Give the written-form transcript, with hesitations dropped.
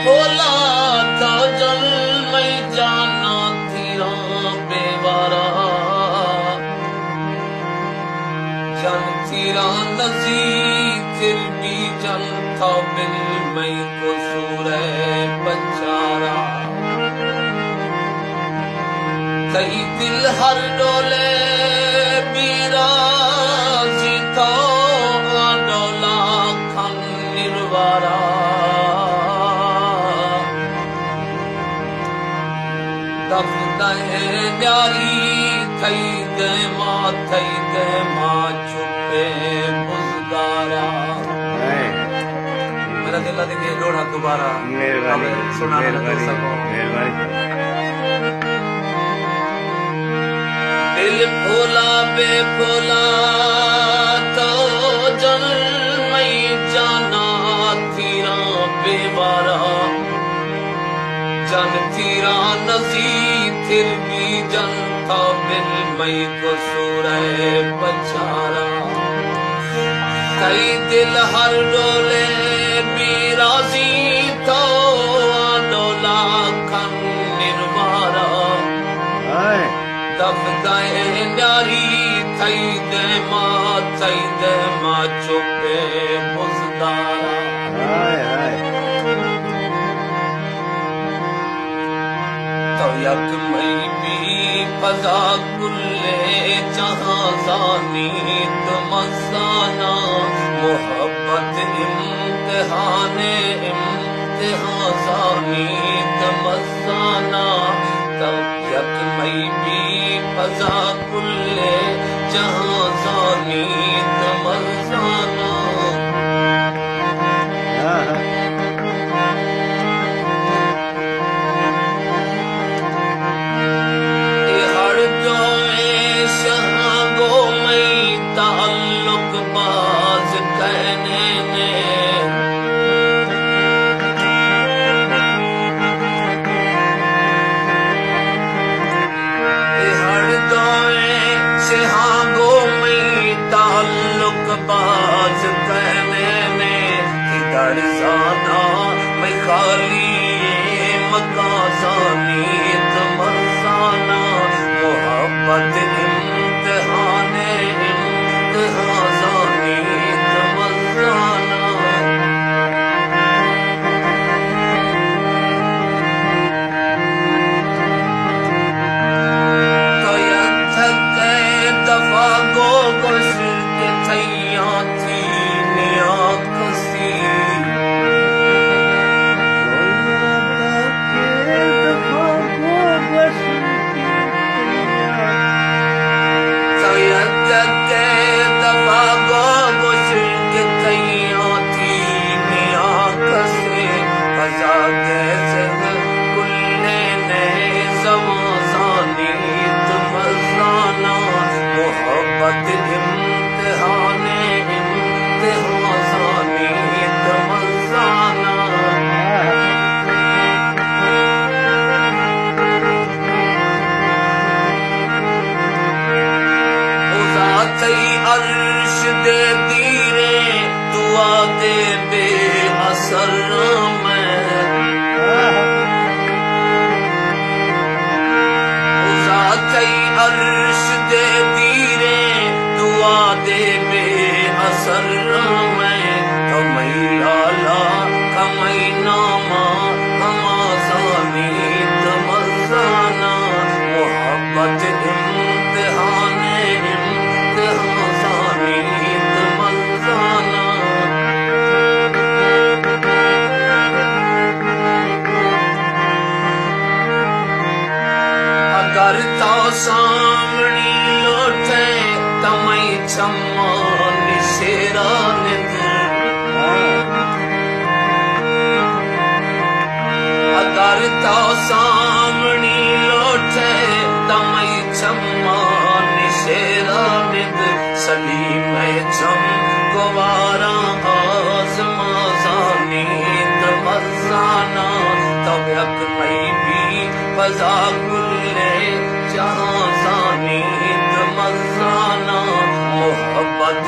भोला था जल मैं जाना तेरा बेवारा जन तेरा नजीर फिर भी जन था बिन मैं को सूरे बचारा कई दिल हर डोले बीरा जीता डोला खन निर्वारा दफदाए न्यारी थई दे मां छुपे बुजदारा मेरा दिल देखिए लोढ़ा दोबारा मेहरबानी सुना मेहरबानी दिल भोला बेभोला तो जन मैं जाना तेरा बेवारा जन तेरा नसीर फिर भी जन था बिन मैं को सूरे बचारा कई दिल हर डोले बीराजी तो डोला खन निर्वारा दफदाए न्यारी थई दे मां चुपे बुजदारा तो यक मई भी फजा कुल्ले जहां जानीत मसाना मोहब्बत इम्तिहाने इम्तिहान जानीत मसाना तब यक मई भी फजा कुल्ले जहां जानीत मसाना बाज कहने में किधर जाना मैं खाली मकासानीत मसाना मोहब्बत इम्तिहाने इम्तिहान जानीत मसाना तो यथे दफा गो गुश अर्श दे दीरे दुआ दे बे असर में अर्श दे दीरे दुआ दे बे असर में कमई आला कमई नामा हमासानीत मसाना मोहब्बत इम्तिहाने करता सामनी लोटे तमई छम्मा निशेरा निद करता सामनी लोटे तमई छम्मा निशेरा निद सलीम छम गवारा आजमा जानीत मसाना तब यक मई भी फजा कुल्ले जहां जानीत मसाना मोहब्बत